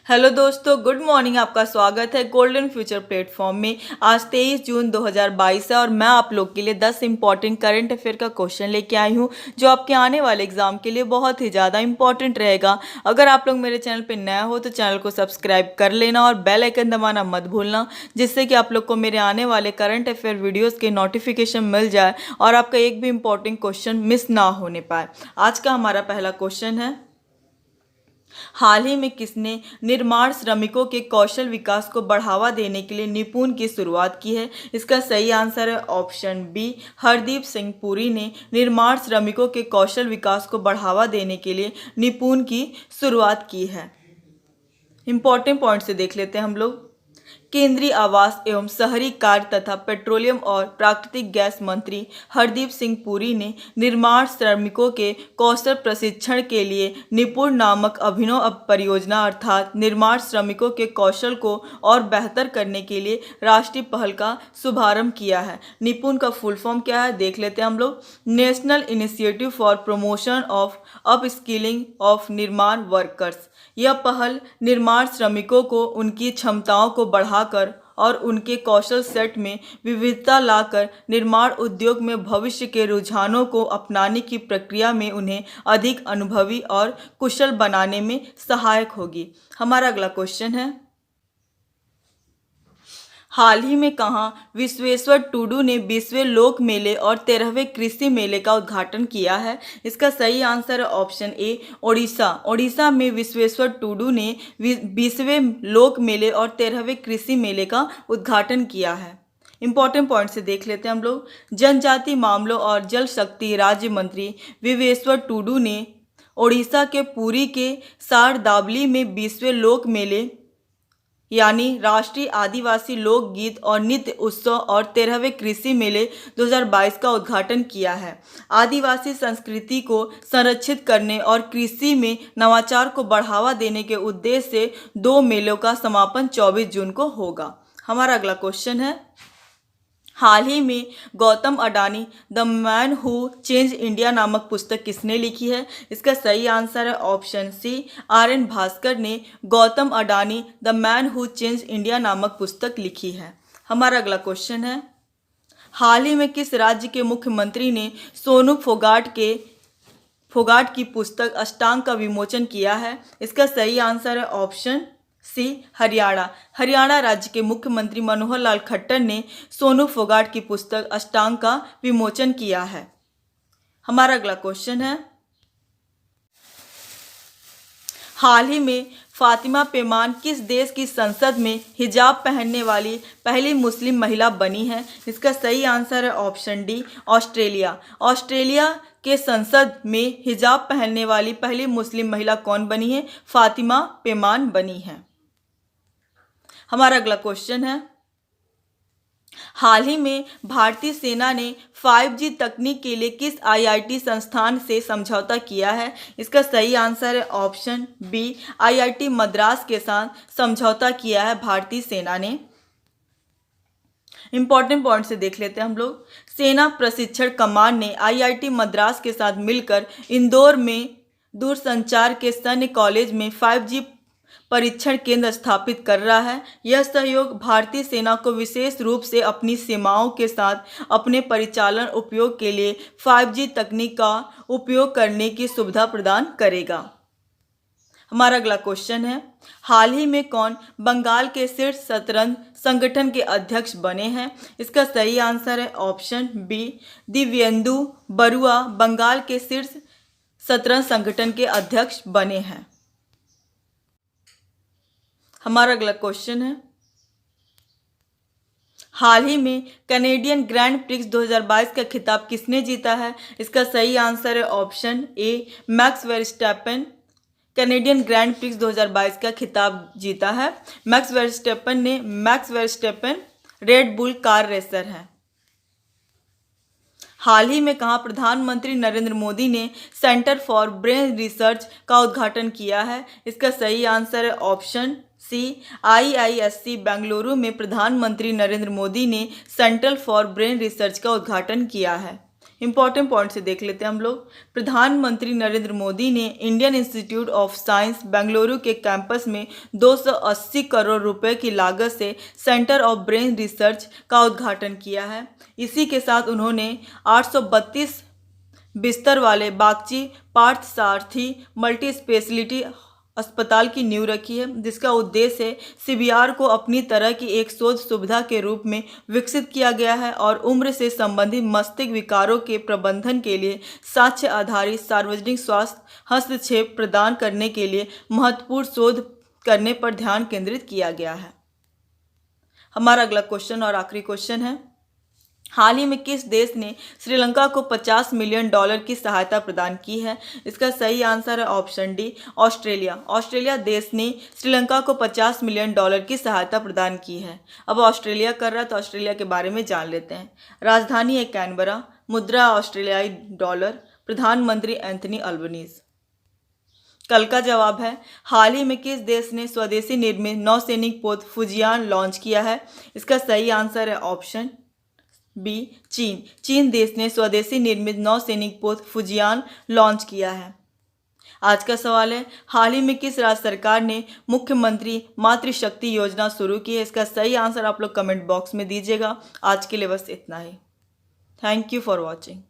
Hello दोस्तों, good morning. आपका स्वागत है गोल्डन फ्यूचर प्लेटफॉर्म में। आज 23 जून 2022 है और मैं आप लोग के लिए 10 इंपॉर्टेंट करंट अफेयर का क्वेश्चन लेके आई हूँ जो आपके आने वाले एग्जाम के लिए बहुत ही ज़्यादा इंपॉर्टेंट रहेगा। अगर आप लोग मेरे चैनल पर नया हो तो चैनल को सब्सक्राइब कर लेना और बेल आइकन दबाना मत भूलना, जिससे कि आप लोग को मेरे आने वाले करंट अफेयर वीडियोज़ के नोटिफिकेशन मिल जाए और आपका एक भी इंपॉर्टेंट क्वेश्चन मिस ना होने पाए। आज का हमारा पहला क्वेश्चन है, हाल ही में किसने निर्माण श्रमिकों के कौशल विकास को बढ़ावा देने के लिए निपुण की शुरुआत की है? इसका सही आंसर है ऑप्शन बी, हरदीप सिंह पुरी ने निर्माण श्रमिकों के कौशल विकास को बढ़ावा देने के लिए निपुण की शुरुआत की है। इंपॉर्टेंट पॉइंट से देख लेते हैं हम लोग। केंद्रीय आवास एवं शहरी कार्य तथा पेट्रोलियम और प्राकृतिक गैस मंत्री हरदीप सिंह पुरी ने निर्माण श्रमिकों के कौशल प्रशिक्षण के लिए निपुण नामक अभिनव परियोजना अर्थात निर्माण श्रमिकों के कौशल को और बेहतर करने के लिए राष्ट्रीय पहल का शुभारंभ किया है। निपुण का फुल फॉर्म क्या है देख लेते हैं हम लोग। National initiative for promotion of upskilling of निर्माण वर्कर्स। यह पहल निर्माण श्रमिकों को उनकी क्षमताओं को बढ़ाकर और उनके कौशल सेट में विविधता लाकर निर्माण उद्योग में भविष्य के रुझानों को अपनाने की प्रक्रिया में उन्हें अधिक अनुभवी और कुशल बनाने में सहायक होगी। हमारा अगला क्वेश्चन है, हाल ही में कहाँ विश्वेश्वर टुडू ने 20वें लोक मेले और 13वें कृषि मेले का उद्घाटन किया है? इसका सही आंसर है ऑप्शन ए, ओडिशा। ओडिशा में विश्वेश्वर टुडू ने 20वें लोक मेले और 13वें कृषि मेले का उद्घाटन किया है। इंपॉर्टेंट पॉइंट से देख लेते हैं हम लोग। जनजाति मामलों और जल शक्ति राज्य मंत्री विश्वेश्वर टुडू ने ओडिशा के पुरी के सारदावली में 20वें लोक मेले यानी राष्ट्रीय आदिवासी लोकगीत और नृत्य उत्सव और 13वें कृषि मेले 2022 का उद्घाटन किया है। आदिवासी संस्कृति को संरक्षित करने और कृषि में नवाचार को बढ़ावा देने के उद्देश्य से 2 मेलों का समापन 24 जून को होगा। हमारा अगला क्वेश्चन है, हाल ही में Gautam Adani the man who change India नामक पुस्तक किसने लिखी है? इसका सही आंसर है ऑप्शन सी, आर.एन. भास्कर ने Gautam Adani the man who change India नामक पुस्तक लिखी है। हमारा अगला क्वेश्चन है, हाल ही में किस राज्य के मुख्यमंत्री ने सोनू फोगाट की पुस्तक अष्टांग का विमोचन किया है? इसका सही आंसर है ऑप्शन सी, हरियाणा। हरियाणा राज्य के मुख्यमंत्री मनोहर लाल खट्टर ने सोनू फोगाट की पुस्तक अष्टांग का विमोचन किया है। हमारा अगला क्वेश्चन है, हाल ही में फातिमा पेमान किस देश की संसद में हिजाब पहनने वाली पहली मुस्लिम महिला बनी है? इसका सही आंसर है ऑप्शन डी, ऑस्ट्रेलिया। ऑस्ट्रेलिया के संसद में हिजाब पहनने वाली पहली मुस्लिम महिला कौन बनी है? फातिमा पेमान बनी है। हमारा अगला क्वेश्चन है, हाल ही में भारतीय सेना ने 5G तकनीक के लिए किस IIT संस्थान से समझौता किया है? इसका सही आंसर है ऑप्शन बी, IIT मद्रास के साथ समझौता किया है भारतीय सेना ने। इंपॉर्टेंट पॉइंट से देख लेते हैं हम लोग। सेना प्रशिक्षण कमान ने IIT मद्रास के साथ मिलकर इंदौर में दूरसंचार के सैन्य कॉलेज में 5G परीक्षण केंद्र स्थापित कर रहा है। यह सहयोग भारतीय सेना को विशेष रूप से अपनी सीमाओं के साथ अपने परिचालन उपयोग के लिए 5G तकनीक का उपयोग करने की सुविधा प्रदान करेगा। हमारा अगला क्वेश्चन है, हाल ही में कौन बंगाल के शीर्ष शतरंज संगठन के अध्यक्ष बने हैं? इसका सही आंसर है ऑप्शन बी, दिव्येंदु बरुआ बंगाल के शीर्ष शतरंज संगठन के अध्यक्ष बने हैं। हमारा अगला क्वेश्चन है, हाल ही में कैनेडियन ग्रैंड प्रिक्स 2022 का खिताब किसने जीता है? इसका सही आंसर है option A, max Verstappen. Canadian grand prix 2022 का खिताब जीता है max Verstappen red bull car racer है। हाल ही में कहाँ प्रधानमंत्री नरेंद्र मोदी ने सेंटर फॉर ब्रेन रिसर्च का उद्घाटन किया है? इसका सही आंसर है ऑप्शन सी, IISc बेंगलुरु में प्रधानमंत्री नरेंद्र मोदी ने सेंटर फॉर ब्रेन रिसर्च का उद्घाटन किया है। इंपॉर्टेंट पॉइंट से देख लेते हैं हम लोग। प्रधानमंत्री नरेंद्र मोदी ने Indian institute of science Bengaluru के कैंपस में 280 करोड़ रुपए की लागत से सेंटर ऑफ ब्रेन रिसर्च का उद्घाटन किया है। इसी के साथ उन्होंने 832 बिस्तर वाले बागची पार्थसारथी मल्टी स्पेशलिटी अस्पताल की नींव रखी है, जिसका उद्देश्य है सीबीआर को अपनी तरह की एक शोध सुविधा के रूप में विकसित किया गया है और उम्र से संबंधित मस्तिष्क विकारों के प्रबंधन के लिए साक्ष्य आधारित सार्वजनिक स्वास्थ्य हस्तक्षेप प्रदान करने के लिए महत्वपूर्ण शोध करने पर ध्यान केंद्रित किया गया है। हमारा अगला क्वेश्चन और आखिरी क्वेश्चन है, हाल ही में किस देश ने श्रीलंका को $50 मिलियन की सहायता प्रदान की है? इसका सही आंसर है ऑप्शन डी, ऑस्ट्रेलिया। ऑस्ट्रेलिया देश ने श्रीलंका को $50 मिलियन की सहायता प्रदान की है। अब ऑस्ट्रेलिया कर रहा है तो ऑस्ट्रेलिया के बारे में जान लेते हैं। राजधानी है कैनबरा, मुद्रा ऑस्ट्रेलियाई डॉलर, प्रधानमंत्री एंथनी अल्बनीज। कल का जवाब है, हाल ही में किस देश ने स्वदेशी निर्मित नौसैनिक पोत फुजियान लॉन्च किया है? इसका सही आंसर है ऑप्शन बी, चीन। चीन देश ने स्वदेशी निर्मित नौसैनिक पोत फुजियान लॉन्च किया है। आज का सवाल है, हाल ही में किस राज्य सरकार ने मुख्यमंत्री मातृशक्ति योजना शुरू की है? इसका सही आंसर आप लोग कमेंट बॉक्स में दीजिएगा। आज के लिए बस इतना ही। Thank you for watching.